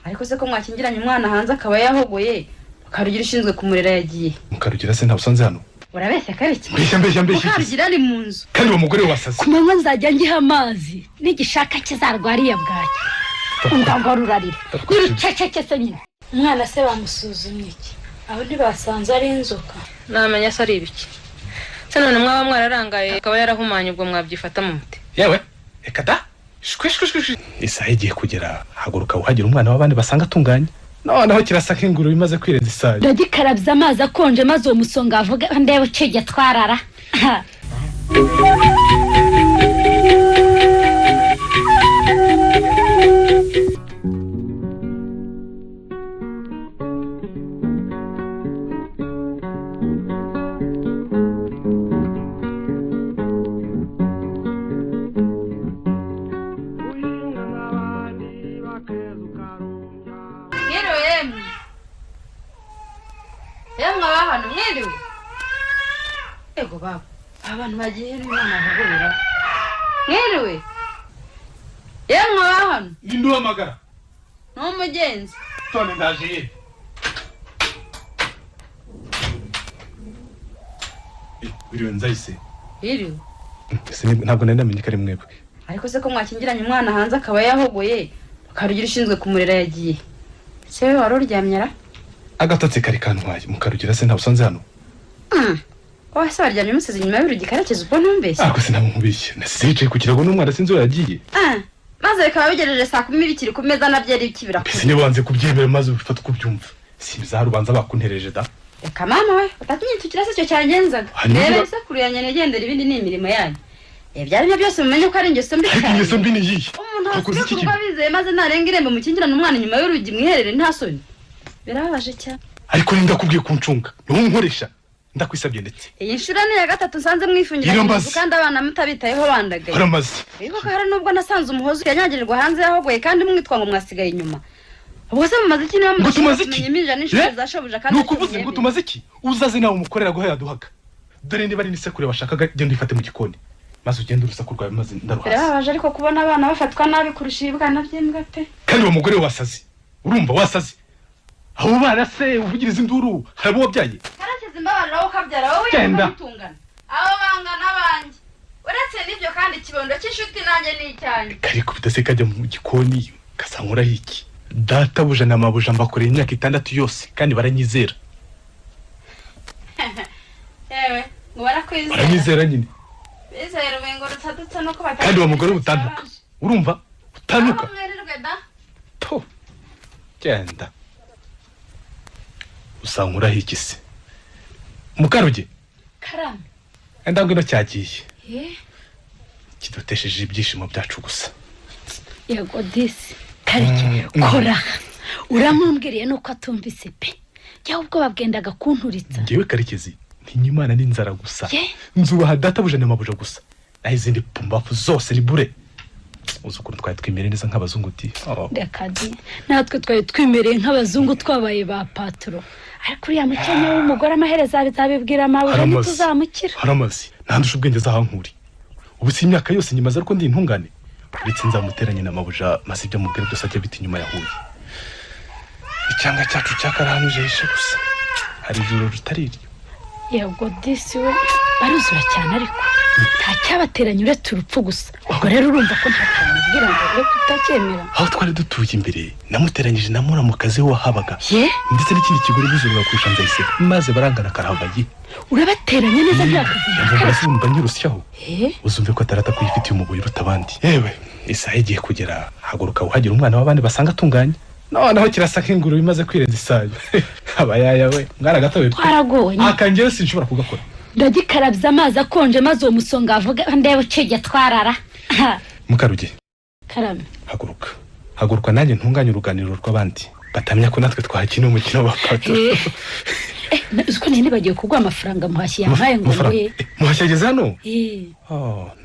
ariko se ko mwakingiranye umwana hanze akaba yahogoye Mukarugira ishinzwe kumurera yagiye. Mukarugira se ntabusonze hano. Urabeshya kariki? Mbeshya. Mukarugira ari mu nzu. Kandi uwo mugore wasaze. Kumanywa nzajya ngiha amazi n'igishaka kizarwariye bwacyo. Undagarurarira. Niruceceke se nyine. Umwana se bamusuzumye iki? Aho ntibasanze ari inzoka. Namenya se ari ibiki. Se none mwaba mwararangaye akaba yarahumanye ubwo mwabyifata mu muti. Yewe, reka da. Shwishwishwish. Isaha igiye kugera haguruka uhagira umwana w'abandi basanga atunganye. Noneho kirasa nk'inguru bimaze kwirenza isaha. Ndagikarabya amazi akonje maze uwo musonga avuga ndebe ucege twarara. Ego baba, abantu bagiye n'umwana ahogorera. Mwiriwe. Yemwe bahano. Nindu amagara. No mugenzi. Tone ndaje. Biriwe nzayise. Biriwe. Ntabwo nari namenye ko ari mwebwe. Ariko se ko mwakingiranye umwana hanze akaba yahogoye Mukarugira ishinzwe kumurera yagiye. Se we waruryamye ra? Agatotsi kari kantwaye Mukarugira se ntabusonze hano. Wase waryamye musize inyuma y'urugi karekeza ubwo ntumbeshye. Ako se nabumubishye. Nasize ku kirago n'umwana sinzi yagiye. Maze bikaba bigejeje saa 10 bikiri ku meza nabyeri bikibira. Bise nyebanze kubyemera maze bifata uko byumva. Si bizarubanza bakuntereje da. Reka mama we, utatinyitukira se cyo cyangenzaga. Rero se kuru yanyene gendera ibindi ni imirimo yanyu. Byari byo byose mumenye ko ari ingeso mbi cyane. Ingeso mbi ni yihe? Umuntu akuruka bizeye maze narenga irembe mukingirana umwana inyuma y'urugi mwiherere nta soni. Birababaje cyane. Ariko ninda kubwiye kuncunga. Niho nkoresha. Ndakwisabye ndetse. Iyi nshura ni ya gatatu nsanze mwifungira kandi abana mutabitayeho bandagaye. Haramaze. Ariko ko hari nubwo nasanze umuhozo yanyagirirwa hanze yahogoye kandi mwitwa ngo mwasigaye inyuma. Ubwo se mumaze iki niba mumenye n'inshuro zashobuja kandi nukuvuze ngo tumaze iki uzaze nawe umukorera guhe yaduhaga. Dore niba ari nisekure bashakaga genda ifate mu gikoni. Maze ugenda urusaku rwawe maze ndaruhasa. Birababaje ariko kubona abana bafatwa nabi kurusha ibwana by'imbwa pe. Kandi uwo mugore wasaze. Urumva wasaze. Abo bana se uvugiriza induru harabo wabyaye. Karakeze imbabarira wo kabyara wowe yitungana. Abo bangana banje. Uretse nibyo kandi kibondo cy'inshuti nanjye ni icyanyu. Kariko bitase kajya mu gikoni kasankura hiki. Data buja na mabuja mbakoreye imyaka 6 yose kandi baranyizera. Ewe, ngo barakwizera. Baranyizera nyine. Bizera ubengo rutadutse no kuba. Kandi uwo mugore utantuka. Urumva? Utanuka. To. Genda. Usankura hiki se. Mukaruge. Karame. Ndabwino cyagiye. Kidutesheje ibyishimo byacu gusa. Yego disi. Kariki kora. Uramwumviriye nuko atumvise pe. Jya ubwo babwendaga kunturitsa. Ngewe Karekezi ntinyimana n'inzara gusa. Nzubaha data buje n'amabuja gusa. Nahizindi pumbafu zose libure. Uzukuru twaye twimere neza nk'abazunguti. Ndakadi. Natwe twaye twimereye nk'abazungu twabaye ba patro. Ariko uriya mukenya w'umugore amahereza bizabibwira amabuja ntituzamukira. Haramazi. Nandusha ubwenge zahankuri. Ubu si imyaka yose nyimaze ariko ndi intungane. Uretse nzamuteranye n'amabuja maze ibyo mubwira byose ajya biti nyuma yahuye. Icyanga cyacu cyakarahanuje hishe gusa. Hari ijoro rutariryo. Yego disi we baruzura cyane ariko nta cyabateranye uretse urupfu gusa. Ubwo rero urumva ko nta cyamubwira ngo rero tutacyemera. Aho twari dutuye imbere namuteranyije na muramukazi we wahabaga. Ndetse n'ikindi kigore bizurira kurusha Nzayise maze barangana karahabaye. Urabateranya neza byakazi. Ndumva nyirusyaho. Uzumve ko atarata kuyifitiye umubuye rutabandi. Yewe isaha igiye kugera haguruka uhagira umwana w'abandi basanga atunganye. Noneho kirasa nk'inguru bimaze kwirenza isaha. Abayaya we mwana gatowe. Twaragoye. Akangewe sinshobora kugakora. Ndagikarabya amazi akonje maze uwo musonga avuga ndebe ucege twarara. Mukaruge. Karame. Haguruka nanjye ntunganye uruganiriro rw'abandi. Batamenya ko natwe twahakina umukino wa pato. Uko nini bagiye kugwa amafaranga muhashye yampaye ngo we. Muhashye ageze hano?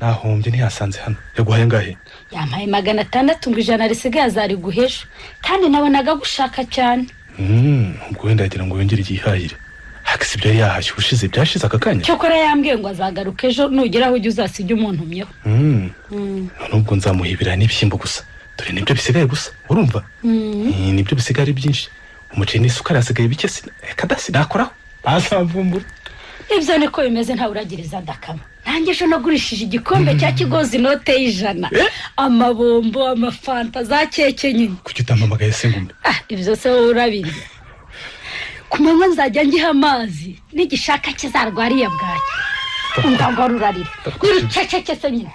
Nahombye ntiyasanze hano. Yaguhaye ngahe? Yampaye 600 ngo ijana risigaye azari guhesha. Kandi nabonaga gushaka cyane. Ubwo wenda yagira ngo yongere igihahire. Hakisi byo yahashye ushize byashize akakanya. Cyokora yambwiye ngo azagaruka ejo nugera aho ujye uzasijya umuntu myeho. Nubwo nzamuhibira n'ibishyimbo gusa. dore nibyo bisigaye gusa urumva nibyo bisigaye ari byinshi umuceri n'isukari hasigaye bike kadasi nakoraho basamvumbura ibyo niko bimeze ntawe uragiriza ndakama nanjye ejo nagurishije igikombe cya kigozi inote y'ijana amabombo amafanta za keke nyine kuki utampamagaye se ngume ibyo se wowe urabirya ku manywa nzajya ngiha amazi n'igishaka kizarwariye bwacyo umva ngo rurarira wiruceceke se nyine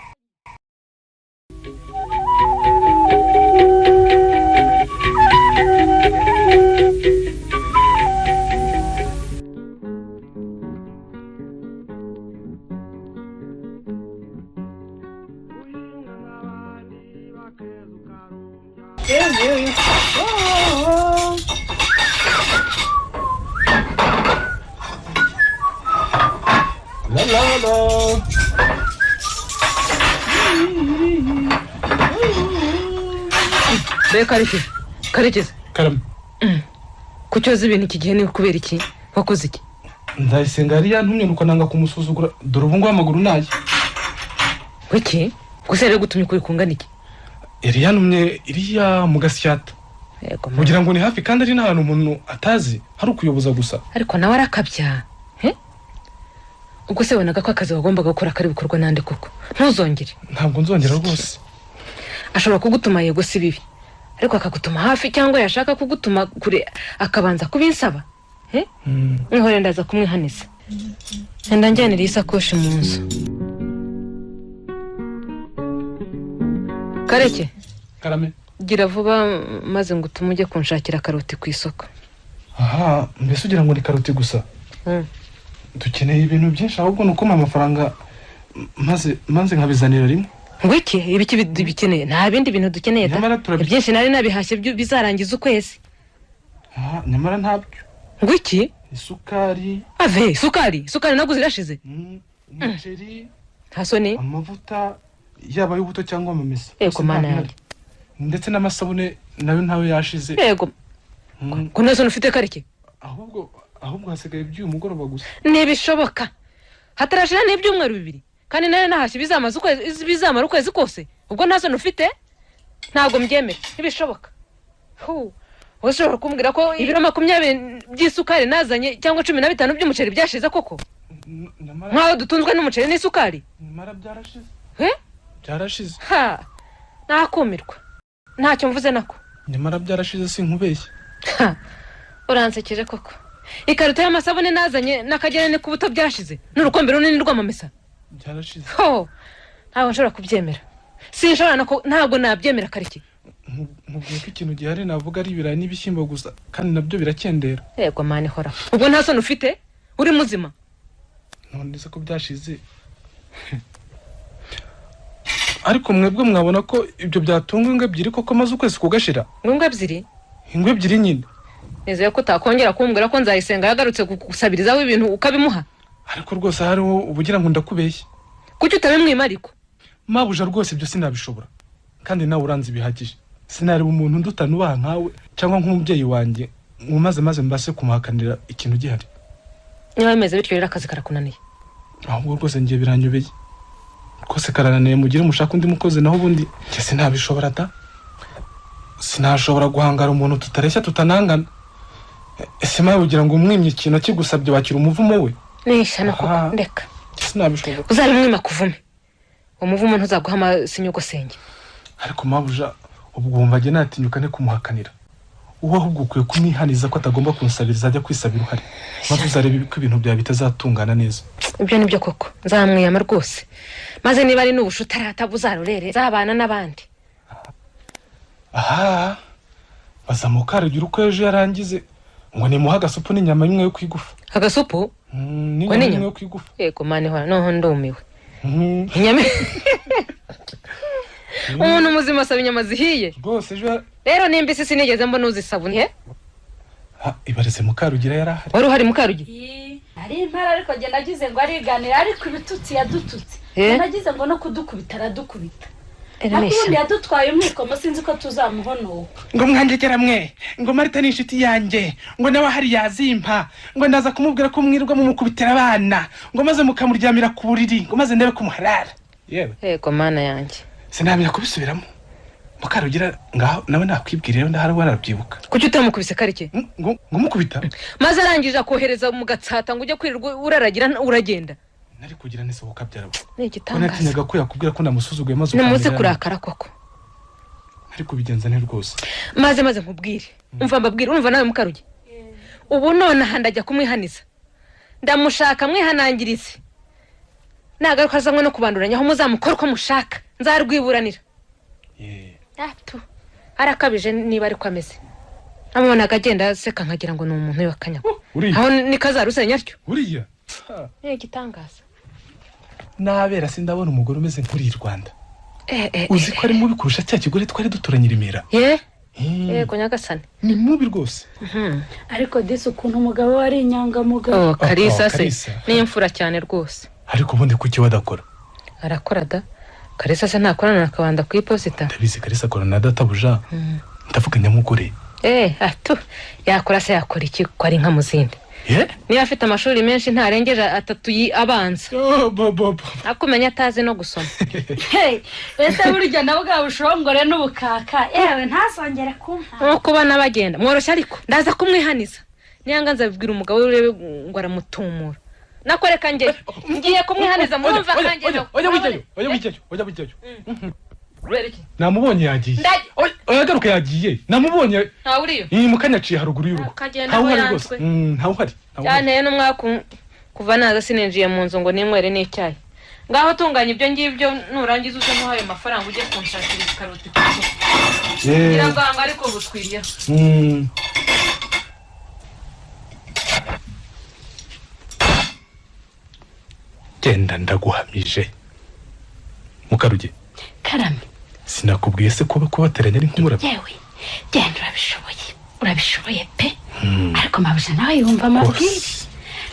karekezi karame kucyoza ibintu iki gihe ni kubera iki wakoze iki ndayisenga yari yantumye nuko nanga kumusuzugura dore ubu ngubu amaguru naye wiki gusa rero gutumye kuri kungana iki yari yantumye iriya mu gasyata kugira ngo ni hafi kandi ari n'ahantu umuntu atazi hari ukuyoboza gusa ariko nawe arakabya ubwo se bonaga ko akazi wagombaga gukora kari bikorwa nande koko ntuzongere ntabwo nzongera rwose ashobora kugutuma yego si bibi ariko akagutuma hafi cyangwa yashaka kugutuma kure akabanza kubinsaba nkihore ndaza kumwihaniza enda njyanira isakoshi mu nzu kareke karame gira vuba maze ngo utume ujye kunshakira karoti ku isoko mbese ugira ngo ni karoti gusa dukeneye ibintu byinshi ahubwo nuko amafaranga maze nkabizanira rimwe ngwiki ibiki bikeneye nta bindi bintu dukeneye byinshi nari nabihashye bizarangiza ukwezi nyamara ntabyo ngwiki isukari isukari naguze irashize umuceri hasoni amavuta yaba y'ubuto cyangwa amamesa yego mana yanjye ndetse n'amasabune nayo ntawe yashize yego ko nazo ufite kareke ahubwo hasigaye by'uyu mugoroba gusa ntibishoboka hatarashira n'ibyumweru bibiri kandi nayo nahashye bizamara ukwezi kose ubwo nazo ufite ntabwo mbyemera ntibishoboka ushobora kumbwira ko ibiro 20 by'isukari nazanye cyangwa 15 by'umuceri byashize koko nkaho dutunzwe n'umuceri n'isukari nyamara byarashize byarashize nakumirwa ntacyo mvuze nako nyamara byarashize sinkubeshye uransekeje koko ikarito y'amasabune nazanye n'akagerane k'ubuto byashize n'urukombe runini rw'amamesa byarashize ntabwo nshobora kubyemera sinshobora ntabwo nabyemera kariki nkubwiye ko ikintu gihari navuga ari ibirayi n'ibishyimbo gusa kandi nabyo birakendera yego mani hora ubwo nta soni ufite uri muzima none se ko byashize ariko mwebwe mwabona ko ibyo byatunga ingwe ebyiri koko maze ukwezi kugashira ingwe ebyiri nyine nizeye ko utakongera kumbwira ko nzayisenga yagarutse gusabirizaho ibintu ukabimuha ariko rwose hariho ubugira ngo ndakubeshye kuki utabimwima ariko mabuja rwose ibyo sinabishobora kandi nawe uranze bihagije sinareba umuntu ndutana ubaha nkawe cyangwa nk'umubyeyi wanjye maze mbase kumuhakanira ikintu gihari niba bimeze bityo rero akazi karakunaniye ahubwo rwose ngiye biranyobeye rwose karananiye mugire mushaka undi mukozi naho ubundi njye sinabishobora sinashobora guhangara umuntu tutareshya tutanangana ese mawe ugira ngo umwimye ikintu kigusabye wakira umuvumo we nishana koko ndeka sinabishobora uzabimwima kuvume umuvumo ntuzaguha amasinyugo senge ariko mabuja ubwo wumva jye natinyuka ne kumuhakanira uwo ahubwo ukwiye kumwihaniza ko atagomba kunsabiriza ajya kwisabira uhari maze uzareba ko ibintu byawe bitazatungana neza ibyo nibyo koko nzamwiyama rwose maze niba ari n'ubushuti atabuzarurere zabana n'abandi bazamukarugira uko ejo yarangize ngo nimuha agasupu n'inyama imwe yo kwigufa agasupu n'inyama imwe yo kwigufa yego mani hora noho ndumiwe inyama umuntu muzima asaba inyama zihiye rwose ejo rero nimba isi sinigeze mbona uzisabune ibareze mukarugira yarahari wari uhari mukarugira ari impara ariko jye nagize ngo ariganira ariko ibitutsi yadututse nagize ngo no kudukubita aradukubita nakundi yadutwaye umwikomo sinzi ko tuzamuhonoka ngo mwanjegera mwe ngo Marita ni inshuti yanjye ngo nawe hari yazimpa ngo ndaza kumubwira ko mwirwa mu mukubitira abana ngo maze mukamuryamira ku buriri ngo maze ndebe ko muharara yego mana yanjye sinamenya kubisubiramo Mukarugira ngaho nawe nakwibwirira ndahari warabyibuka. kuki utamukubise karike ngo mukubita maze arangije akohereza mu gatsata ngo ujye kwirirwa uraragira uragenda nari kugira nisohoka byarabo ni igitangaza natinyaga ko yakubwira ko namusuzuguye maze namuze kurakara koko ariko bigenza ne rwose maze nkubwire umva mbabwire umva nawe Mukarugi ubu none handajya kumwihaniza ndamushaka mwihanangirize nagaruka azanywe no kubanduranya aho muzamukora uko mushaka nzarwiburanira Datu arakabije niba ari ko ameze amubona agenda aseka nkagira ngo ni umuntu w'akanyago aho ni kazarusenya ryo uriya gitangaza nabera sindabona umugore umeze nk'uri Rwanda uzi ko ari mubi kurusha cya kigore twari duturanye Remera yego nyagasane ni mubi rwose ariko disi ukuntu umugabo wari inyangamugayo Kalisa se ni imfura cyane rwose ariko ubundi kuki wadakora arakora da Kalisa se ntakorana na Kabanda ku iposita ndabizi Kalisa akorana na databuja ndavuga nyamugore atu yakora se yakora iki ko ari nka muzindi niba afite amashuri menshi ntarengeje 3 abanza akumenya atazi no gusoma ese burya nabo bwabushongore n'ubukaka yewe ntasongere kumpa nkuko bana bagenda mworoshya ariko ndaza kumwihaniza niyanga nzabibwira umugabo urebe ngo aramutumura nakoreka ngiye kumwihaniza murumva kanje oya bijyayo namubonye yagiye garuka yagiye namubonye nta uriyo mukanyaciye haruguru y'urugo ntawe rwose ntawe hari cyane n'umwaka kuva naza sininjiye mu nzu ngo nimwere n'icyayi ngaho tunganya ibyo ngibyo nurangiza uze muhaye amafaranga ujye kunshakira ikaroti ngira ngo ariko butwiriye genda ndaguhamije Mukaruge Karame sinakubwiye se kuba kubateranya ari nk'umurabyo yewe genda urabishoboye pe ariko mabuje nawe yumva amabwire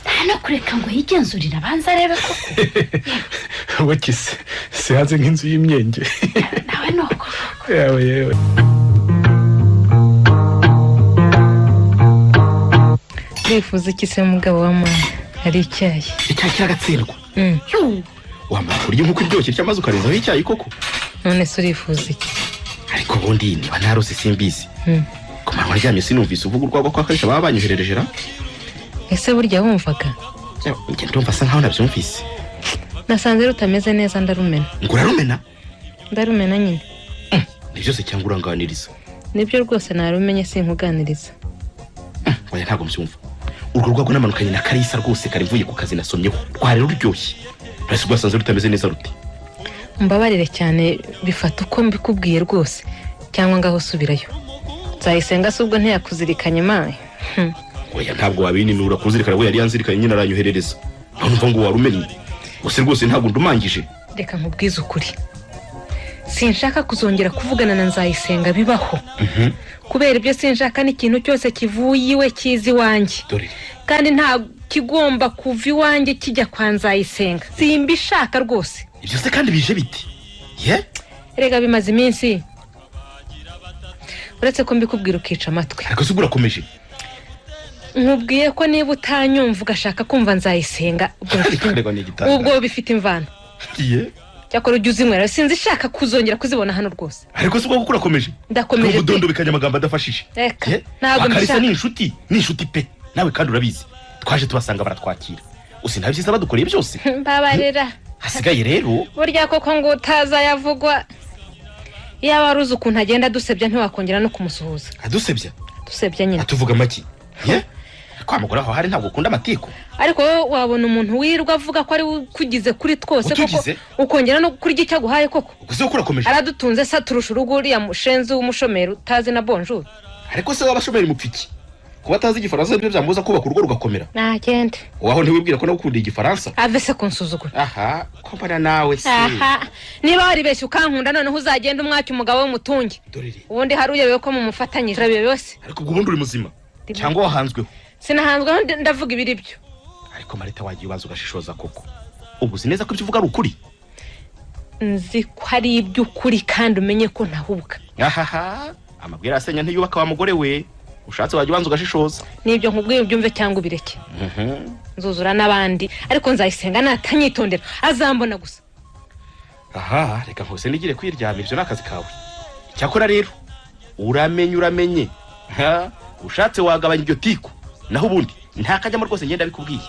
nta no kureka ngo yigenzurire abanza arebe koko wakise se hanze nk'inzu y'imyenge nawe nuko yewe bifuza iki se mugabo wa mama hari icyayi kiragatsindwa wamara kurya nk'uko iryoshye cyamaze ukarenzaho icyayi koko none se urifuza iki ariko ubundi niba narose simbizi ku manywa ryamye sinumvise uvuga urwagwa kwa Kalisa baba banyoherereje ra ese burya wumvaga njye ndumva asa nkaho nabyumvise nasanze rutameze neza ndarumena ngo urarumena ndarumena nyine ni byose cyangwa uranganiriza nibyo rwose narumenye sinkuganiriza oya ntabwo mbyumva urwo rwagwa namanukanye na Kalisa rwose kari mvuye ku kazi nasomyeho rwari ruryoshye rwose rwasanze rutameze neza rute mbabarire cyane bifata uko mbikubwiye rwose cyangwa ngaho subirayo nzayisenga se ubwo ntiyakuzirikanye mawe oya ntabwo wabinimura kuzirikana we yari yanzirikanye nyine aranyoherereza none mva ngo warumenye gusa rwose ntabwo ndumangije reka nkubwize ukuri sinshaka kuzongera kuvugana na Nzayisenga bibaho kubera ibyo sinshaka n'ikintu cyose kivuye iwe kizi wanjye kandi nta kigomba kuva iwanjye kijya kwa Nzayisenga simbishaka rwose ibyo se kandi bije biti rega bimaze iminsi uretse ko mbikubwira ukica amatwi ariko se urakomeje nkubwiye ko niba utanyumva ugashaka kumva Nzayisenga ubwo bifite imvano cyakora ujye uzinywera sinzi shaka kuzongera kuzibona hano rwose ariko se ubwo urakomeje ndakomeje ubudondo bikanya amagambo adafashije ntabwo Kalisa ni inshuti pe nawe kandi urabizi twaje tubasanga baratwakira usinabyiza badukoreye byose mbabarera hasigaye rero burya koko ngo utaza yavugwa yaba aruzi ukuntu agenda dusebya ntiwakongera no kumusuhuza dusebya nyine atuvuga make kwa mugore aho hari ntabwo ukunda amatiko ariko wabona umuntu wirwa avuga ko ari kugize kuri twose koko ukongera no kurya icyo aguhaye koko gusa uko urakomeje aradutunze sa turusha urugo uriya mushenzi w'umushomeri utazi na bonjour ariko se w'abashomeri mupfiki kuba atazi igifaransa byo byamuza kubaka urugo rugakomera nagende waho ntiwibwira ko nakukunda igifaransa ave se kunsuzugura ko mbona nawe se niba waribeshye ukankunda noneho uzagenda umwaki umugabo w'umutungi ubundi hari uyobewe ko mumufatanyije urabiyobewe yose ariko ubwo ubundi uri muzima cyangwa wahanzweho sinahanzweho ndavuga ibiri byo ariko Marita wagiye ubanza ugashishoza koko ubu sineza ko ibyo uvuga ari ukuri nzi ko ari iby'ukuri kandi umenye ko ntahubuka amabwira asenya ntiyubaka wa mugore we ushatse wajya ubanza ugashishoza nibyo nkubwiye ubyumve cyangwa ubireke nzuzura n'abandi ariko Nzayisenga natanyitondera azambona gusa reka nkose nigire kwiryamira ibyo n'akazi kawe cyakora rero uramenye ushatse wagabanya iryo tiku naho ubundi ntakajyamo rwose ngenda bikubwiye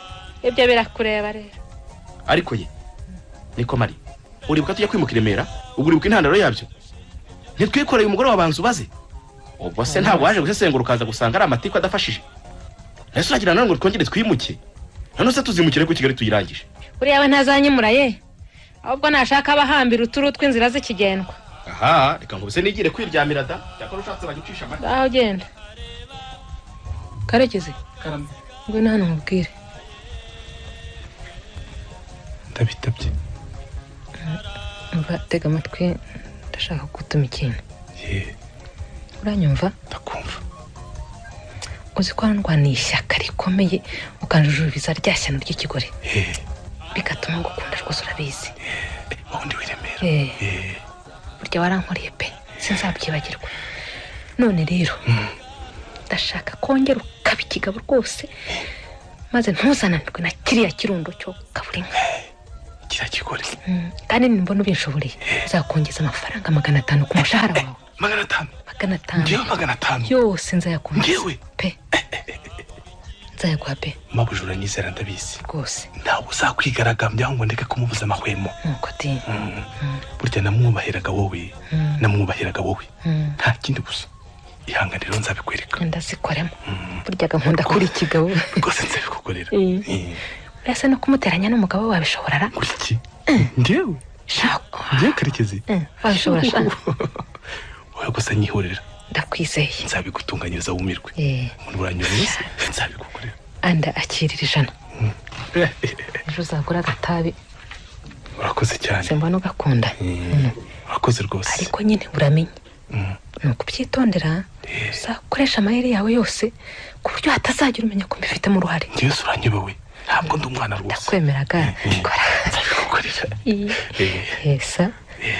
ibyo birakureba rero ariko ye niko mari uribuka tujya kwimukira Remera uguribuka intandaro yabyo ntitwikoreye umugore wabanza ubaze ubwo se ntabwo waje gusesengura ukaza gusanga ari amatiku adafashije ese uragira none ngo twongere twimuke none se tuzimukire ku Kigali tuyirangije uriya we ntazanyimura ye ahubwo nashaka abahambira uturu tw'inzira z'ikigendwa aha reka ngo bise nigire kwiryamira da cyakora ushatse bagicisha amata aho genda Karekezi karame ngwino hano nkubwire ndabitabye umva tega amatwi ndashaka gutuma ikintu ye uranyumva ndakumva uzi ko ndwaniye ishyaka rikomeye ukanjujuriza rya shyano ry'ikigore bigatuma ngukunda rwose urabizi ubundi wiremera burya warankoreye pe sinzabyibagirwa none rero ndashaka kongera ukaba ikigabo rwose maze ntuzananirwe na kiriya kirundo cyo kabura inka kiriya kigore kandi nimbona ubinshoboreye nzakongeza amafaranga 500 ku mushahara wawe 500 ngewe 500 yose nzayakomeza ngewe pe nzayaguha pe mabujura nizera ndabizi rwose ntawe uzakwigaragambya ngo ndeke kumubuza amahwemo nuko di burya namwubahiraga wowe nta kindi gusa ihanganiro nzabikwereka ndazikoremo burya nkunda kuri ikigabo rwose nzabikukorera ese no kumuteranya n'umugabo wabishobora kuri iki ngewe Karekezi wabishobora wowe gusa nyihorera ndakwizeye nzabigutunganyiriza wumirwe umuntu uranyureye nzabikukorera anda akirira ijana ejo uzagura agatabi urakoze cyane simbona ugakunda urakoze rwose ariko nyine uramenye nuko byitondera uzakoresha amayeri yawe yose ku buryo hatazagira umenya ko mbifitemo uruhare ngewe uranyobewe ntabwo ndi umwana rwose ndakwemeraga nzabikukorera yesa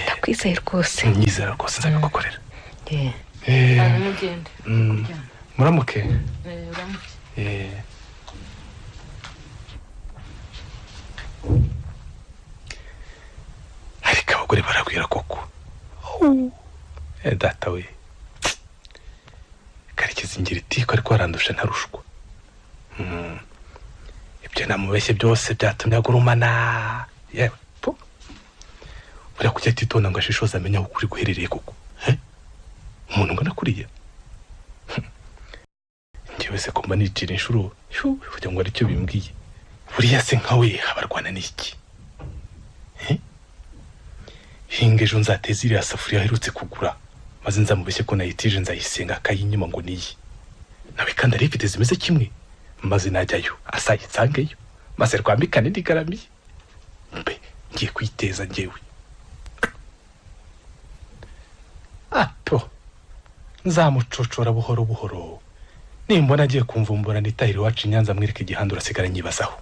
ndakwizeye rwose nyizera rwose nzabikukorera mugende muramuke ariko abagore baragwira koko data we Karekezi ngira itiko ariko arandusha ntarushwa ibyo namubeshye byose byatumye agurumana yewe po uriya kujya atitonda ngo ashishoze amenya aho ukuri guherereye koko umuntu ngana kuriya ngewe se kumba nicira inshuro kugira ngo aricyo bimbwiye buriya se nkawe habarwana n'iki hinga ejo nzateza iriya safuriya aherutse kugura maze nzamubeshye ko nayitije nzayisenga akayinyuma ngo niyi nawe kandi arifite zimeze kimwe maze najyayo asayitsangeyo maze rwambikane ndigaramiye mbe ngiye kwiteza ngewe ato nzamucocora buhoro buhoro nimbona agiye kumvumbura nitahira iwacu Nyanza mwereke igihanda urasigara nyibazaho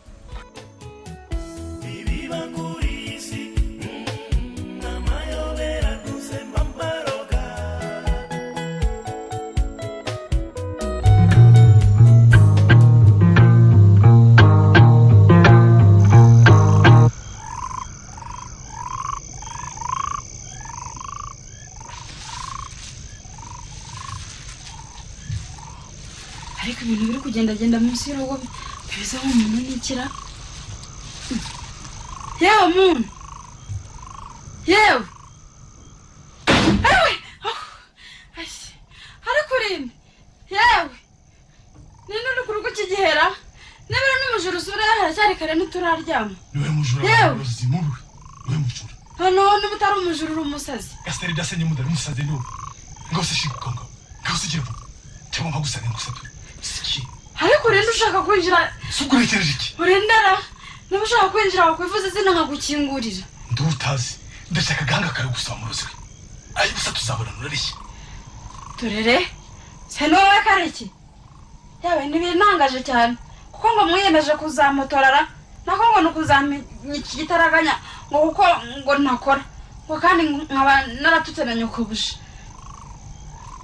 ariko ibintu biri kugendagenda munsi y'urugo biza nk'umuntu n'ikira yewe muntu yewe ariko urinde yewe ninde uri ku rugo kigihera n'ibiro n'umujura usubira haracyari kare ntituraryama niwe mujura warozi mubi niwe mujura hano niba utari umujura uri umusazi gasitari byasenye mudari umusazi niwe ngose shikuka ngaho sigira vuba cyangwa mpagusane ngusature ariko urinde ushaka kwinjira sukurekereje iki urindara niba ushaka kwinjira wakwivuza izina nkagukingurira ndutazi ndashaka gahanga kare gusaba muruzi ayi gusa tuzabona nurarishye turere se nowe Kareki yawe nibintangaje cyane kuko ngo mwiyemeje kuzamutorara nako ngo nukuzamenya iki gitaraganya ngo kuko ngo ntakora ngo kandi nkaba naratutse na nyokobuje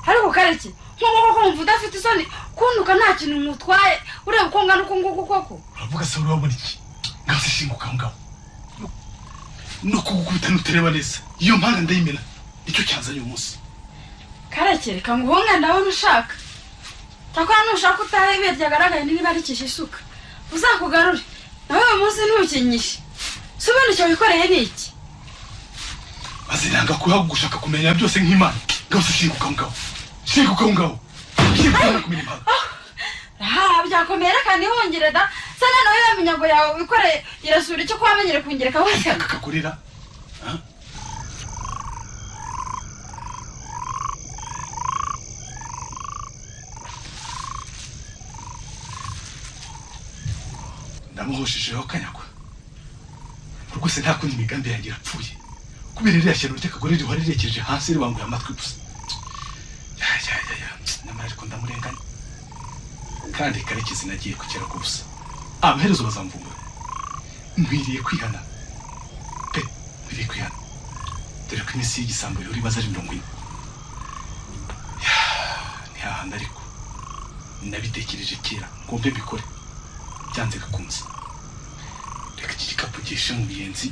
ariko Kareki nk'uko kumva udafite isoni kunduka nta kintu mutwaye ureba uko ngana uko nguko koko uravuga se urabona iki ngaho shinguka ngaho no kugukubita nutereba neza iyo mpanga ndayimena nicyo cyanzanye umunsi karekere nguhunga ndabona ushaka cyakora nushaka utahe ibuye ryagaragaye niba rikishe isuka uzakugarure nawe uyu munsi ntukinyishe si ubundi icyo wikoreye ni iki aziranga gushaka kumenya byose nk'Imana ngose shinguka ngaho shinguka kumenya impamvu byakomera kandi wongere da sana nawe yamenya ngo yawe wikoreye irasura icyo kwamenyere kungereka wese akakurira ndamuhoshijeho kanyagwa rwose nta kundi imigambi yanjye irapfuye kubera iriya shyano ry'akagore rihora rirekeje hasi ribanguye amatwi gusa nyamara ariko ndamurenganya kandi Karekezi nagiye kugera ku busa amaherezo bazamvumbura nkwiriye kwihana pe nkwiriye kwihana dore ko iminsi y'igisambo yuri baza ari 40 ntihahanda ariko nabitekereje kera ngo mbe bikore byanze gakunze reka iki gikapu gishe mu miyenzi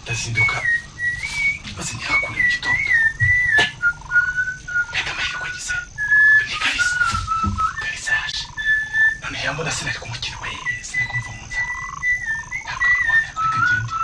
ndazinduka maze ntihakure mu gitondo reka amahirwe agize ni Kalisa yaje none yambona sinari kumukina we sinari kumva mu nzara ntabwo bimubonera ko reka ngende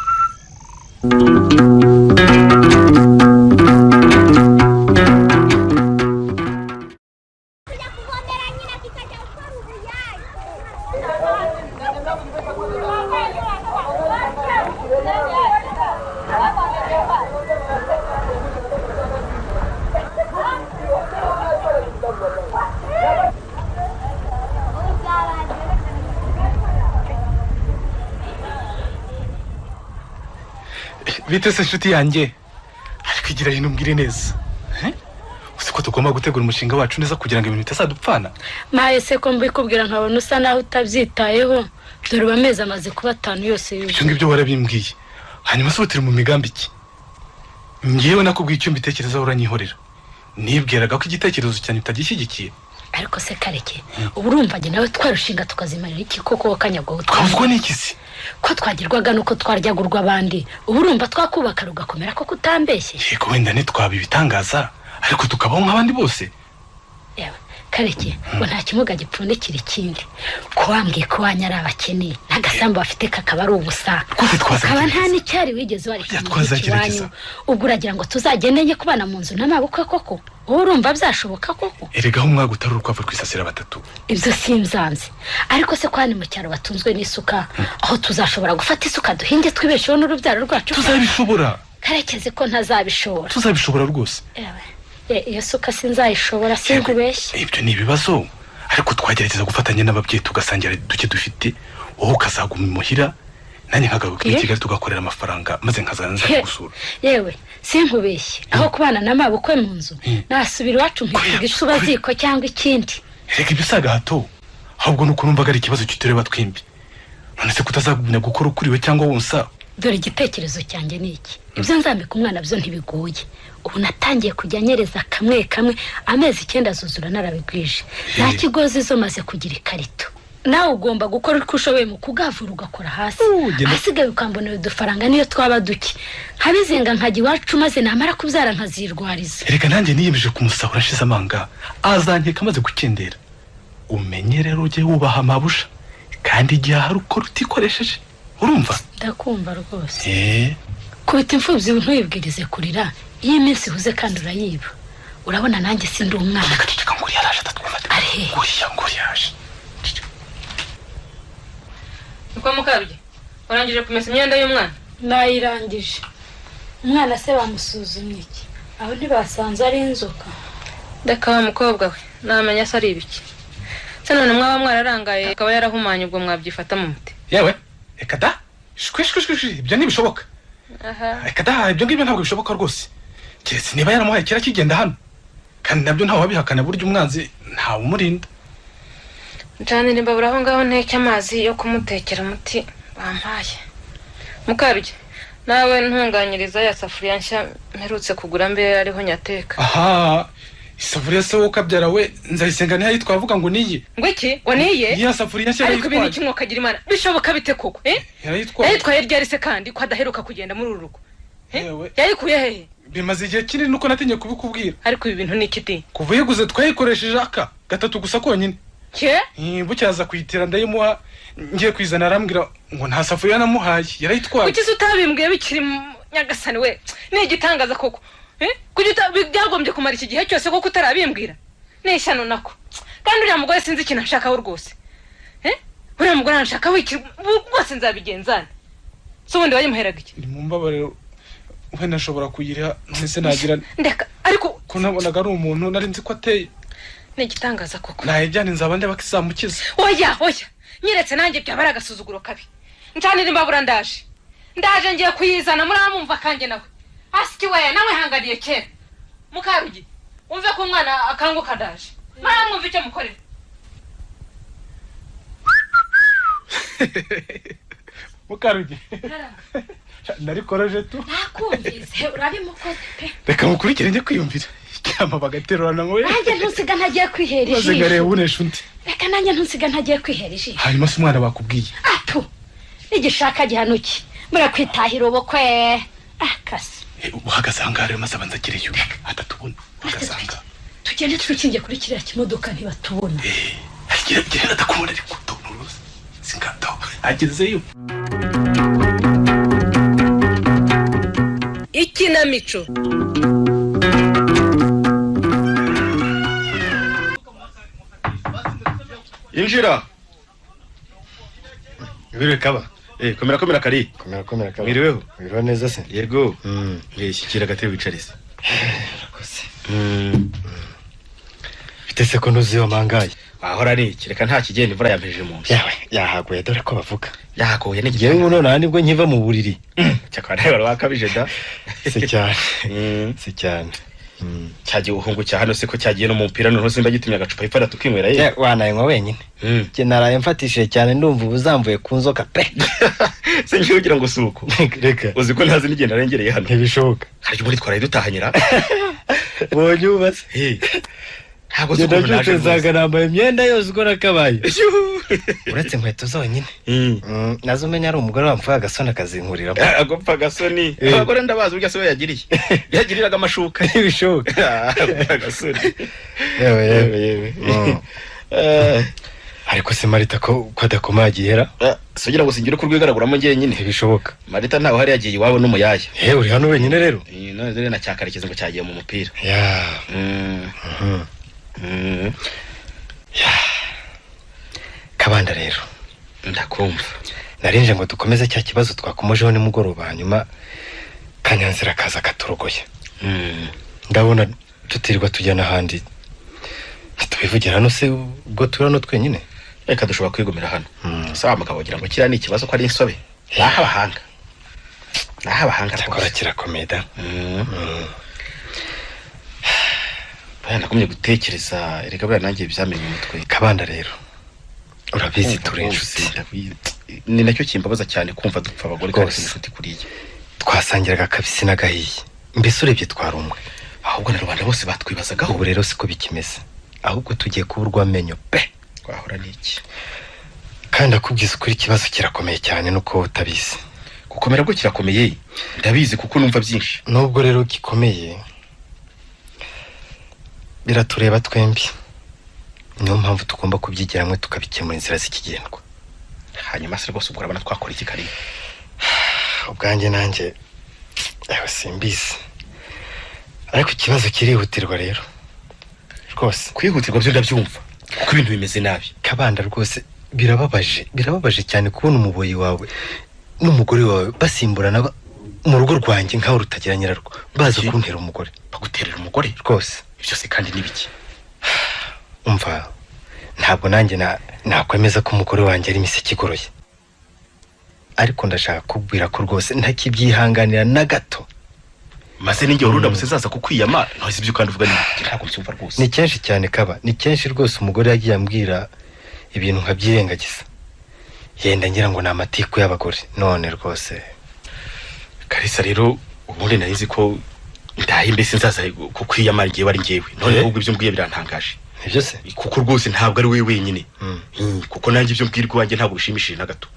bite se nshuti yanjye ariko igira hino mbwire neza uzi ko tugomba gutegura umushinga wacu neza kugira ngo ibintu bitazadupfana maye se ko mbikubwira nkabona usa naho utabyitayeho dore bameze amaze kuba 5 yose ibyo ngibyo warabimbwiye hanyuma se utiri mu migambi iki ngiyewe nakubwiye icyo mbitekerezaho uranyihorera nibwiraga ko igitekerezo cyane utagishyigikiye ariko se Kareke ubu urumva njye nawe twarushinga tukazimarira iki koko Kanyagwa twavugwa n'iki se ko twagirwaga nuko twaryagurwa abandi ubu urumva twakubaka rugakomera ko kutambeshye yego wenda ntitwaba ibitangaza ariko tukabaho nk'abandi bose yewe Kareke ngo nta kimuga gipfundikira ikindi ko wambwiye ko wanyara abakeneye n'agasambu bafite kakaba ari ubusa kaba nta n'icyari wigeze wari twazagerageza ubwo uragira ngo tuzagendanye kubana mu nzu n'amabukwe koko wowe urumva byashoboka koko eregaho umwaga utari urukwavu rwisasira batatu ibyo simzanze ariko se kwani mu cyaro batunzwe n'isuka aho tuzashobora gufata isuka duhinge twibesheho n'urubyaro rwacu tuzabishobora Karekezi ko ntazabishobora tuzabishobora rwose iyo suka sinzayishobora sinkubeshye ibyo ni ibibazo ariko twagerageza gufatanya n'ababyeyi tugasangira duke dufite wowe ukazaguma imuhira nanjye nkagaruka i Kigali tugakorera amafaranga maze nkazanza gusura yewe sinkubeshye aho kubana n'amabukwe mu nzu nasubira iwacu nkivuga ishuba ziko cyangwa ikindi reka ibyo saga hato ahubwo nuko numvaga ari ikibazo kitureba twimbi none se kutazagumya gukora ukuriwe cyangwa wonsa dore igitekerezo cyanjye ni iki ibyo nzambika umwana byo ntibigoye ubu natangiye kujya nyereza kamwe amezi 9 azuzura narabigwije nta kigozi zo maze kugira ikarito nawe ugomba gukora uko ushoboye mu kugavura ugakora hasi asigaye ukambonera udufaranga niyo twaba duke nkabizenga nkajya iwacu maze namara kubyara nkazirwariza reka nanjye niyemeje kumusahura ashize amanga azankeka amaze gukendera umenye rero ujye wubaha amabusha kandi igihe hari uko rutikoresheje urumva ndakumva rwose kubita imfubyi ntuyibwirize kurira iyi minsi huze kandi urayiba urabona nanjye sindi umwana ceceka ngo yaraje atatwumva nguri yaje uko mukabye warangije kumesa imyenda y'umwana nayirangije umwana se bamusuzumye iki aho ntibasanze ari inzoka reka wa mukobwa we namenya se ari ibiki se none mwaba mwararangaye akaba yarahumanye ubwo mwabyifata mu muti yewe reka da shwishwishwishi ibyo ntibishoboka reka da ibyo ngibyo ntabwo bishoboka rwose keretse niba yaramuhaye kera kigenda hano kandi nabyo ntawe wabihakana burya umwanzi ntawe umurinda ncanira imbabura aho ngaho nteke amazi yo kumutekera umuti bampaye mukabye nawe ntunganyiriza ya safuriya nshya mperutse kugura mbe ariho nyateka aha isafuriya se wowe ukabyara we nzayisenga niyo twavuga ngo niye ngo iki ngo niye iya safuriya nshya ariko ibintu kimwe ukagira imana bishoboka bite koko yarayitwaye ryari se kandi ko adaheruka kugenda muri uru rugo Yewe. yayikuye hehe bimaze igihe kinini nuko natinye kubikubwira ariko ibi bintu ni ikiti kuva uyiguze twayikoresheje gatatu gusa konyine cye bucyaza kuyitira ndayimuha ngiye kwizana arambwira ngo nta safuriya namuhaye yarayitwaye kuki utabimbwiye bikiri nyagasani we ni igitangaza koko kuki byagombye kumara iki gihe cyose koko utarabimbwira ni ishyano nako kandi uriya mugore sinzi ikintu nshakaho rwose uriya mugore nshakaho iki rwose nzabigenzane si ubundi wayimuheraga iki ni mu mbabariro wenda nshobora kuyiha none nagira ndeka ariko ko nabonaga ari umuntu nari nzi ko ateye ni igitangaza koko nayijyana inzaba ndeba ko izamukiza oya nyeretse nanjye byaba ari agasuzuguro kabi ncanira imbabura ndaje ngiye kuyizana muramumva kanjye nawe asiki we nawe hanganiye kera Mukarugi umve ko umwana akanguka ndaje muramumva icyo mukorera Mukarugi narikoroje tu nakumvise urabimukoze pe reka mukurikire njye kwiyumvira icyama bagaterurana ngo nanjye ntusiga ntagiye kwihera ijisho maze ngare unesha undi reka nanjye ntusiga ntagiye kwihera ijisho hanyuma se umwana bakubwiye atu nigishaka gihanuki murakwitahira ubukwe akasi uhagasanga rero maze abanza agireyo atatubona uhagasanga tugende twikinge kuri kiriya kimodoka ntibatubona agira atakubona ariko tunuruza singataho agezeyo ikinamico injira Ibiro kaba. komera kari Komera kaba. Mwiriweho? Mwiriwe neza se. yego shyikira gatebe wicarese Bitese ko ntuzi yo mangaye. ahora ari kireka nta kigenda imvura yampejeje mu nsi Yawe yahaguye dore ko bavuga. yahagoye Ngiye ngo none nibwo nkiva mu buriri. cyakora rero wakabije da Se cyane. Se cyane. cyagiye uhungu cya hano se ko cyagiye no mu mupira none simba gitumye agacupa ifara tukinywera ye Wanayenywa wenyine. Je naraye mfatishije cyane ndumva ubuzamvuye ku nzoka pe. se ngiye ugira ngo suko Reka. uzi ko ntazi nigenda arengereye hano Ntibishoboka. hari muri twaraye dutahanyira Bonye ubase. ntabwo Je zuko naje ndacyutezaga nambaye imyenda yose uko nakabaye. Uretse inkweto zonyine. Nazo umenya ari umugore wamfuye agasona akazinkuriramo. agopfa gasoni abagore ndabazi burya se we yagiriraga amashuka Ntibishoboka. agasoni Yewe. Ariko se Marita ko adakoma yagihera? sugira ngo singire ko rwigaraguramo ngiye nyine Ntibishoboka. Marita ntaho hari yagiye iwabo n'umuyaya Uri hano wenyine rero? none rero nacyakarekeze ngo cyagiye mu mupira Kabanda rero ndakumva narinje ngo dukomeze cya kibazo twakomojeho nimugoroba hanyuma Kanyanzira kaza katurogoye ndabona tutirirwa tujya n'ahandi ntitubivugira hano se ubwo turi hano twenyine reka dushobora kwigumira hano sawa mugabo wagira ngo kiriya ni ikibazo ko ari insobe naho abahanga cyakora kirakomeye da nagumye gutekereza erega buriya nanjye byamenye umutwe Kabanda rero urabizi turi inshuti ni nacyo kimbabaza cyane kumva dupfa abagore kandi inshuti kuriye twasangiraga kabisi n'agahiye mbese urebye twari umwe ahubwo na rubanda bose batwibazagaho ubu rero siko bikimeze ahubwo tugiye kuburwa amenyo pe twahora n'iki kandi akubwiza ukuri ikibazo kirakomeye cyane nuko utabizi gukomera bwo kirakomeye ndabizi kuko numva byinshi nubwo rero gikomeye biratureba twembi niyo mpamvu tugomba kubyigira hamwe tukabikemura inzira z'ikigendwa hanyuma se rwose ubwo urabona twakora iki kari ubwanjye nanjye simbizi ariko ikibazo kirihutirwa rero rwose kwihutirwa byo ndabyumva kuko ibintu bimeze nabi Kabanda rwose birababaje cyane kubona umuboyi wawe n'umugore wawe basimburana mu rugo rwanjye nkaho rutagira nyirarwo baza kuntera umugore baguterera umugore rwose ibyo se kandi nibiki umva ntabwo nanjye nakwemeza ko umugore wanjye ari imiseke igoroye ariko ndashaka kubwira ko rwose ntakibyihanganira na gato maze ninjye urunda musezaza kukwiyama ntazi ibyo kandi uvuga ntabwo byumva rwose ni kenshi cyane Kaba ni kenshi rwose umugore yagiye ambwira ibintu nkabyirengagiza yenda ngira ngo ni amatiku y'abagore none rwose Kalisa rero ubundi narizi ko ndaye mbese nzaza kukwiyama ngiye wari ngewe none ahubwo ibyo mbwiye birantangaje nibyo se kuko rwose ntabwo ari we wenyine kuko nanjye ibyo mbwirwa wanjye ntabwo bishimishije na gato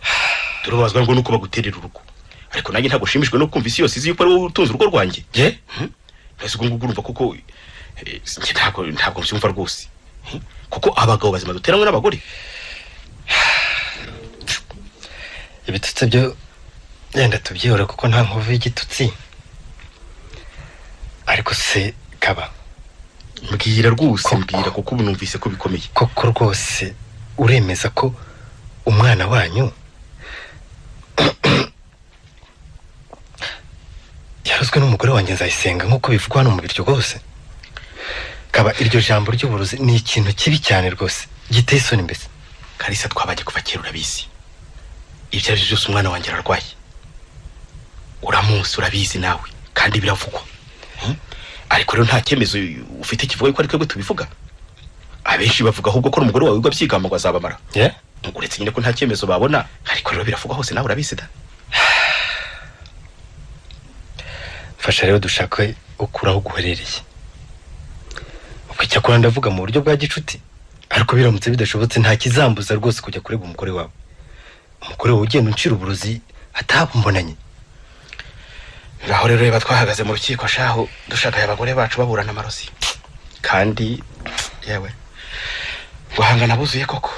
turabazwa ngo nuko baguterera urugo ariko nanjye ntabwo ushimishwe no kumva isi yose izi yuko ari wowe utunze urugo rwanjye. ye Ese ubwo ngubwo urumva kuko njye ntabwo mbyumva rwose. Kuko abagabo bazima duteranwe n'abagore. ibitutsi byo yenda tubyihora kuko nta nkovu y'igitutsi, ariko se Kaba, Mbwira rwose, mbwira kuko ubu numvise ko bikomeye. koko rwose uremeza ko umwana wanyu yarozwe n'umugore wanjye Nzayisenga nk'uko bivugwa hano mu biryo rwose? Kaba, iryo jambo ry'uburozi ni ikintu kibi cyane rwose, giteye isoni mbese. Kalisa, twabajye kuva kera urabizi. Ibyo ari byo byose umwana wanjye ararwaye. Uramuzi, urabizi nawe kandi biravugwa. Ariko rero nta cyemezo ufite kivuga ko ari twebwe tubivuga. Abenshi bavuga ahubwo ko umugore wawe ugabyigamba ngo azabamara. Uretse nyine ko nta cyemezo babona, ariko rero biravugwa hose nawe urabizi da. Fasha rero dushaka ukuraho guherereye. Ukicyakora ndavuga mu buryo bwa gicuti, ariko biramutse bidashobotse nta kizambuza rwose kujya kurega umugore wawe. Umugore wawe ugenda uncira uburozi atabumbonanye. Ngaho rero reba twahagaze mu rukiko shaho dushaka abagore bacu baburana amarozi. Kandi yewe guhangana buzuye koko.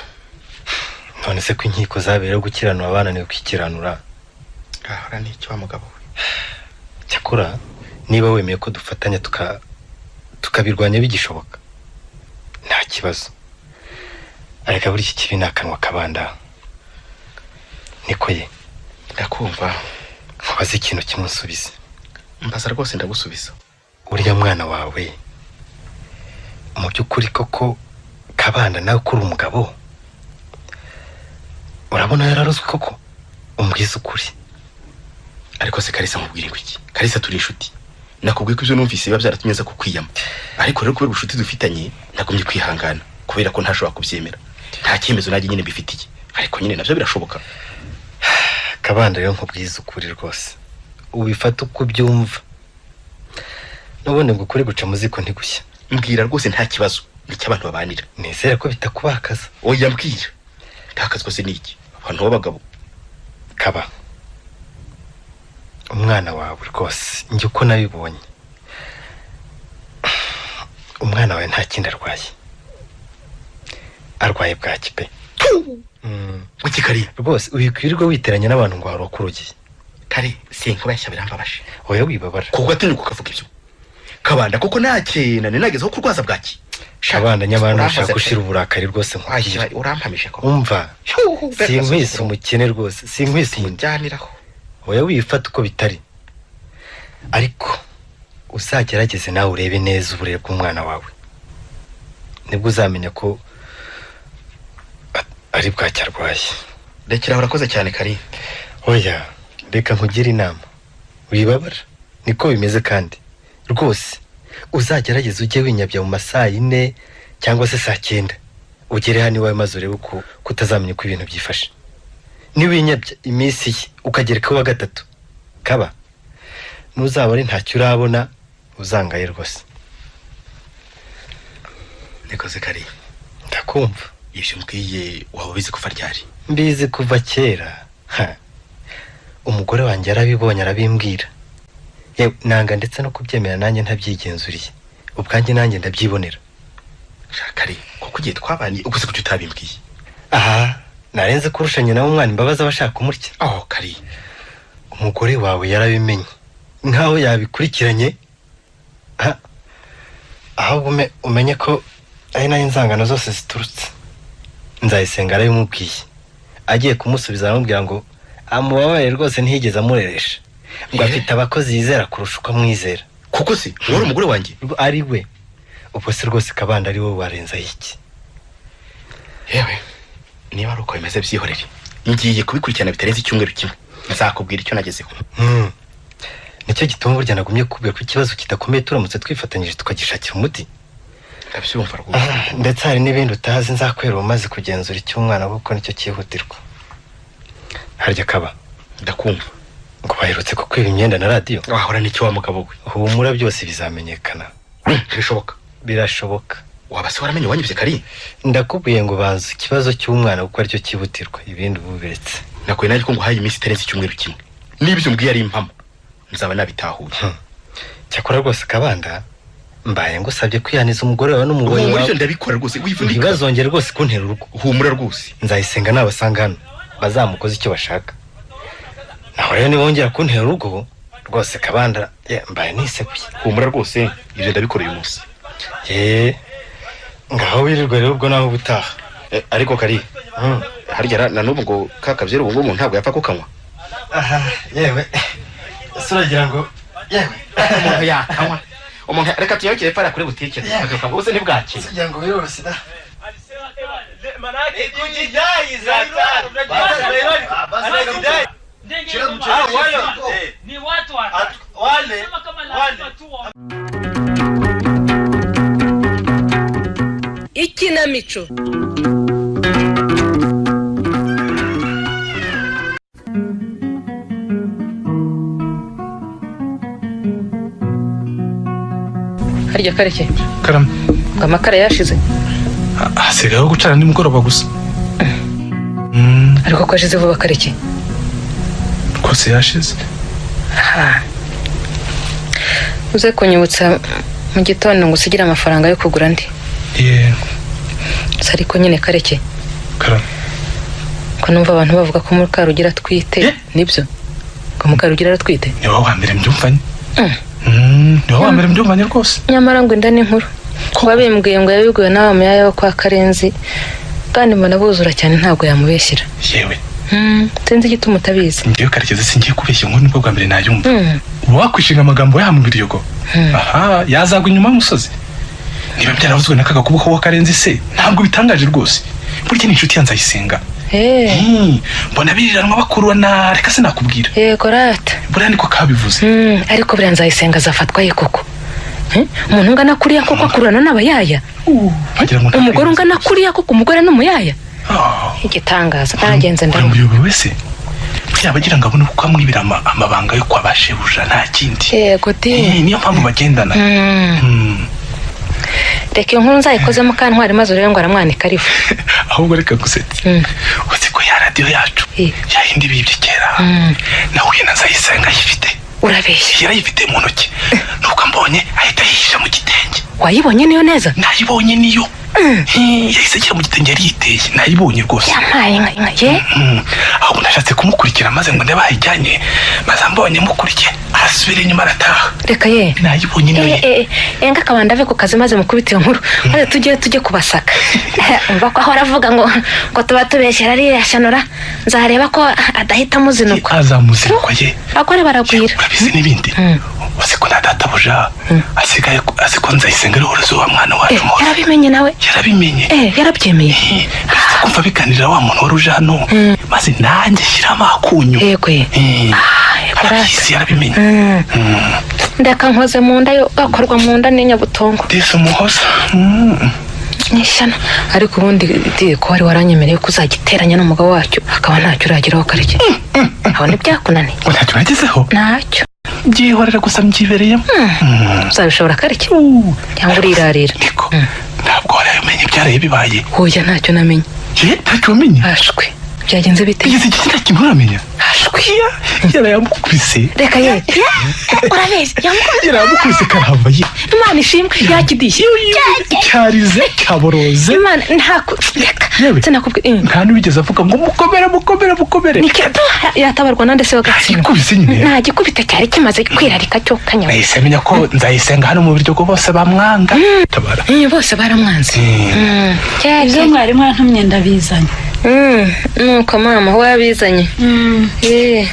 None se ko inkiko zabera gukiranura abana niyo kwikiranura. Ahora ni cyo mugabo. Cyakora niba wemeye ko dufatanya tukabirwanya bigishoboka, nta kibazo. Areka buri iki kibi nakanwa kabanda. Niko ye. Ndakumva. Nkubaze ikintu kimusubize. Mbaza rwose ndagusubiza. Uriya mwana wawe mu by'ukuri koko Kabanda nawe kuri umugabo, urabona yararozwe koko? Umbwiza ukuri. Ariko se Kalisa mubwire ngo iki? Kalisa turi inshuti. Nakubwiye ko ibyo numvise biba byaratumye nza kukwiyama. Ariko rero kubera ubushuti dufitanye nagomye kwihangana kubera ko ntashobora kubyemera. Nta cyemezo najye nyine bifitiye. Ariko nyine navyo birashoboka. Kabanda rero nkubwiza ukuri rwose, ubifata uko byumva. Nubone ngo kuri guca muziko ntigushya. Mbwira rwose nta kibazo, ni cy'abantu babanira. Nizere ko bitakubakaza. Oya mbwira. Ntakazwa se niki? Abantu b'abagabo. Kaba, umwana wawe rwose njye uko nabibonye, umwana wawe nta kindi arwaye bwaki pe. Kuki Kari? Rwose uyikwirirwa witeranya n'abantu ngo harokurugiye. Kari sinkubashya birambabashe. Oya wibabara. Kuko atinyuka ukavuga ibyo. Kabanda koko nakena ninagezeho kurwaza bwaki. Kabanda nyabana ushaka gushira uburakari rwose nkwagira. Urampamisha ko. Umva. Sinkwise umukene rwose, sinkwise umujyaniraho. Oya wifata uko bitari. Ariko uzagerageze nawe urebe neza uburere bw'umwana wawe, nibwo uzamenya ko ari bwaki arwaye. Rekera urakoze cyane Kari. Oya reka nkugire inama, wibabara niko bimeze kandi rwose uzagerageze ujye winyabya mu masaha 4 cyangwa se saa 9 ugere hano iwawe maze urebe ko kutazamenya uko ibintu byifashe. Niwinyabya iminsi ye ukagereka wa gatatu, Kaba nuzaba ari ntacyo urabona uzangaye rwose. Nikoze Kari. Ndakumva. Ibyo mbwiye waba ubizi kuva ryari? Mbizi kuva kera. Umugore wanjye arabibonye arabimbwira. Yewe nanga ndetse no kubyemera nanjye ntabyigenzuriye. Ubwanjye nanjye ndabyibonera. Kari kuko ugiye twabaniye ubuse kuki utabimbwiye? Aha narenze kurushanya nawe umwana imbabazi abashaka kumurya. Kari umugore wawe yarabimenye nkaho yabikurikiranye. Aho umenye ko ari nayo inzangano zose ziturutse. Nzayisenga arabimubwiye, agiye kumusubiza aramubwira ngo amubabaye rwose ntiyigeze amureresha, ngo afite abakozi yizera kurusha uko amwizera. Kuko se wari umugore wanjye? Ari we. Ubwo se rwose Kabanda ari wowe warenzaho iki? Yewe niba ari uko bimeze byihorere, ngiye kubikurikirana bitarenze icyumweru kimwe, nzakubwira icyo nagezeho. Nicyo gituma burya nagumye kubwira ko ikibazo kidakomeye turamutse twifatanyije tukagishakira umuti. Ndabyumva rwose. Ndetse hari n'ibindi utazi nzakwera umaze kugenzura icy'umwana kuko nicyo cyihutirwa. Harya Kaba. Ndakumva. Ngo baherutse ko kwiba imyenda na radio. Wahora n'icyo wa mugabo we. Humura byose bizamenyekana. Birashoboka. Birashoboka. Waba se waramenye wanyibye Kari? Ndakubwiye ngo banze ikibazo cy'umwana kuko aricyo cyihutirwa, ibindi ubu biretse. Nakuye naje ko ngo haye iminsi itarenze icyumweru kimwe. niba ibyo mbwiye ari impamo nzaba nabitahuye. cyakora rwose kabanda mbaye ngusabye kwihaniza umugore wawe n'umugore Humura wawe icyo ndabikora rwose wivunika. ntibazongere rwose kuntera urugo. Humura rwose. Nzayisenga nabasanga hano bazamukoze icyo bashaka. naho rero nibongera kuntera urugo rwose kabanda mbaye niseguye. Humura rwose ibyo ndabikora uyu munsi. ngaho wirirwa rero ubwo nawe ubutaha. Ariko kari harya na n'ubu ngo kakabyeru ubu ngubu ntabwo yapfa kukanywa. Yewe suragira ngo yewe Umuntu yakanywa. Umuntu reka tuyakire para kuri butike tukagaruka bose ntibwakire. suragira ngo birose da. Ikinamico. Harya kareke Karame. ngo amakara yashize hasigayeho gucana nimugoroba gusa. ariko ko ashize vuba kareke. Rwose yashize. uze kunyibutsa mu gitondo ngo usigire amafaranga yo kugura andi. ariko nyine kareke Karame. ko numva abantu bavuga ko Mukarugira atwite. Nibyo ko Mukarugira atwite? Ni wowe wa mbere mbyumvanye. Ni wowe wa mbere mbyumvanye rwose. nyamara ngo inda ni nkuru kuba bimbwiye ngo yabibwiwe n'aba muyaya wo kwa Karenzi kandi mbona buzura cyane ntabwo yamubeshyira. Yewe sinzi igituma utabizi. ngiye Karekezi singiye kubeshya ngo nibwo bwa mbere nayumva. wakwishinga amagambo yamubwira yogo. Aha yazagwa inyuma y'umusozi. niba byaravuzwe na kaga kubuko wa Karenzi se ntabwo bitangaje rwose. burya ni inshuti ya Nzayisenga. mbona biriranwa bakurana reka sinakubwira. Yego rata. buriya niko kabivuze. ariko buriya Nzayisenga azafatwa ye koko. umuntu ungana kuriya koko akurana n'abayaya. umugore ungana kuriya koko umugore n'umuyaya. igitangaza ntagenze ndaho. umuyobozi wese burya bagira ngo abone uko amwibira amabanga yo kwa bashebuja nta kindi. Yego de. niyo mpamvu bagendana. reka iyo nkuru nzayikozemo kantwari maze urebe ngo aramwanika arifu. ahubwo reka gusetse. uzi ko ya radiyo yacu yahindi bibye kera nahuye na Nzayisenga ayifite. urabeshya yarayifite mu ntoki nuko mbonye ahita yihisha mu gitenge. wayibonye niyo neza? nayibonye niyo yahise agira mu gitenge yari yiteye nayibonye rwose. yampaye inka ye ahubwo nashatse kumukurikira maze ngo ndabaye ijyanye maze mbonye mukurikiye asubira inyuma arataha. reka ye nayibonye niyo ye. enga kabanda ave ku kazi maze mukubite iyo nkuru maze tujye kubasaka. umva ko ahora avuga ngo tuba tubeshyera ariya shanura nzareba ko adahita muzinukwa. azamuzinukwa ye abagore baragwira. urabizi n'ibindi uzi ko na databuja asigaye azi ko Nzayisenga ari uruzi wa mwana wacu muhora. yarabimenye nawe? yarabimenye. yarabyemeye. biza kumva biganirira wa muntu wari uje hano maze nanjye shyiramo akunyu. yego ye arabizi yarabimenye. ndeka nkoze mu nda yo gakorwa mu nda n'inyabutongo disi umuhoza nishyana. ariko ubundi ko wari waranyemereye ko uzagiteranya n'umugabo wacyo akaba ntacyo urageraho kareke. aho ntibyakunaniye? ntacyo nagezeho. ntacyo byihorera gusa mbyibereyemo. uzabishobora kareke cyangwa urirarira? niko ntabwo warabimenye byaraye bibaye. hoya ntacyo namenye. ntacyo wamenye? ashwe byagenze bite? bigeze igihe nta kintu uramenya. ashwe yarayamukubise. reka ye urabizi yarayamukubise karahava ye. imana ishimwe yakidishye cyarize cyaboroze. imana reka sinakubwira nta n'ubigeze avuga ngo mukomere yatabarwa nande se wagatsindwa? ikubise nyine nta gikubita cyari kimaze kwirarika cyo kanyama. nahise menya ko Nzayisenga hano mu biryo bose bamwanga. tabara bose baramwanze. ibyo mwari mwantumye ndabizanye. nuko mama wabizanye?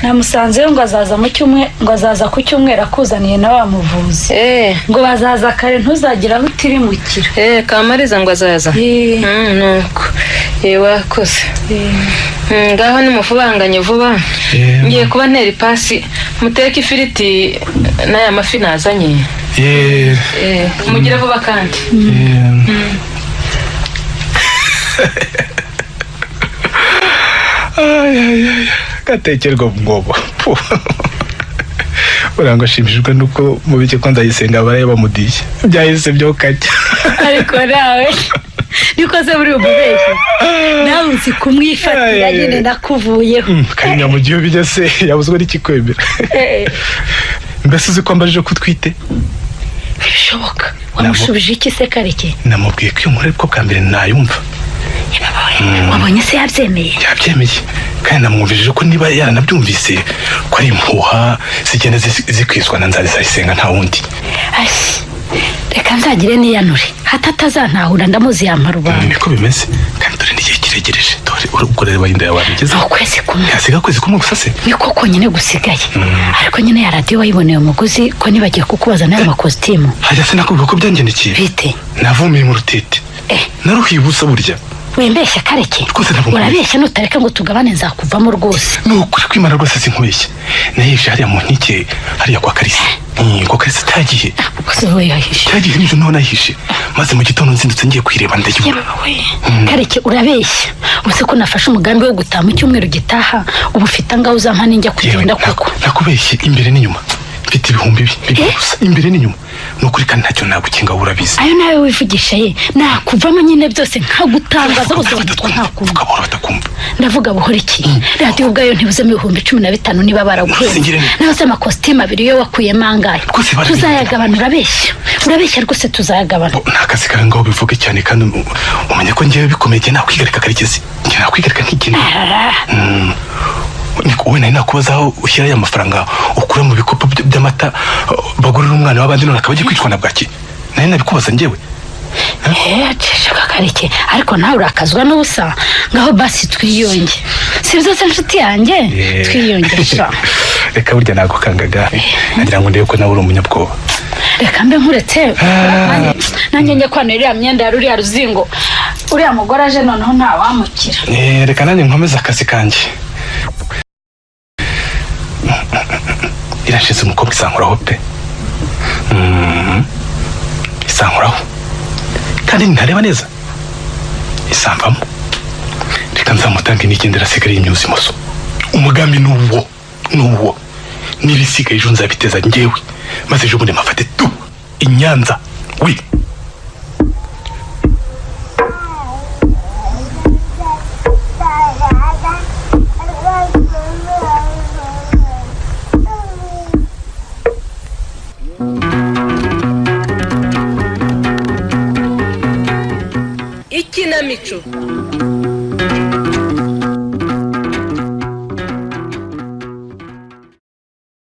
namusanzeyo ngo azaza ngo azaza ku cyumweru akuzaniye na wa muvuzi. ngo bazaza kare ntuzagira aho utirimukira. kamariza ngo azaza. nuko wakoze. ngaho nimufubanganye vuba ngiye kuba ntera ipasi muteke ifiriti n'aya mafi nazanye. mugire vuba kandi. gatekerwa mwobo urangwa ashimishijwe nuko mu bike ko Nzayisenga baraye bamudiye byahise byo kajya. ariko nawe nikoze buri umubeshyi nawe uzi kumwifatira nyine nakuvuyeho kandi nyamugiye bigeze yabuzwe n'ikikwemera mbese uzi ko mbajije ko utwite bishoboka wamushubije iki se Kareke namubwiye ko iyo nkuru ariko bwa mbere nayumva wabonye se yabyemeye kandi namwumvishije ko niba yaranabyumvise ko ari impuha zigenda zikwizwa na nzayisenga nta wundi reka nzagire niyanure hata atazantahura ndamuzi yamara ubantu niko bimeze kandi dore n'igihe kiregereje dore ubwo rero bayinda yabanigeze ukwezi kumwe yasiga kwezi kumwe gusa se niko konyine gusigaye ariko nyine ya radiyo wayiboneye umugozi ko nibagiye kukubaza n'ayo makositimu hajya sinakubwira ko byangendekeye bite navumiye mu rutete naruhiye ubusa burya wembeshya Kareke urabeshya nutareka ngo tugabane nzakuvamo rwose nukuri kwimana rwose sinkubeshya nayivye hariya mu nkike hariya kwa Karisa ngo Karisa tagiye tagiye nijoro naho nahishe maze mu gitondo nzindutse ngiye kwireba ndayibura Kareke urabeshya ubuse ko nafashe umugambi wo gutaha mu cyumweru gitaha ubu ufite ngaho uzampa ninjya kugenda koko nakubeshye imbere n'inyuma mfite ibihumbi bibiri gusa imbere n'inyuma nukuri kandi ntacyo nagukinga urabizi ayo nawe wivugisha ye nakuvamo nyine byose nkagutangaza bose batwa ntakumva ndavuga buhora iki radiyo ubwayo ntibuzemo 15,000 niba baraguheze naho se amakositimu 2 yo wakuyemo angahe tuzayagabana urabeshya rwose tuzayagabana nta kazi kawe ngaho bivuge cyane kandi umenye ko ngewe bikomeye nakwigarika Karekezi nge nakwigarika nk'ikindi wowe nari nakubaza aho ushyira ya mafaranga ukura mu bikopo by'amata bagurira umwana w'abandi none akaba agiye kwicwa na bwaki nari nabikubaza njyewe ceceka Kareke ariko nawe urakazwa n'ubusa ngaho basi twiyonge si byo se nshuti yanjye twiyonge sha reka burya nagukangaga nagira ngo ndebe ko nawe uri umunyabwoba reka mbe nkuretse nanjye njye kwana iriya myenda ya ruriya ruzingo uriya mugore aje noneho ntawamukira reka nanjye nkomeze akazi kanjye irashize umukobwa isankuraho pe isankuraho kandi ntareba neza isamvamo reka nzamutange n'igendera asigariye imyuzi imoso umugambi n'uwo n'ibisigaye ejo nzabiteza njyewe maze ejo bundi mafate tu inyanza wi Ikinamico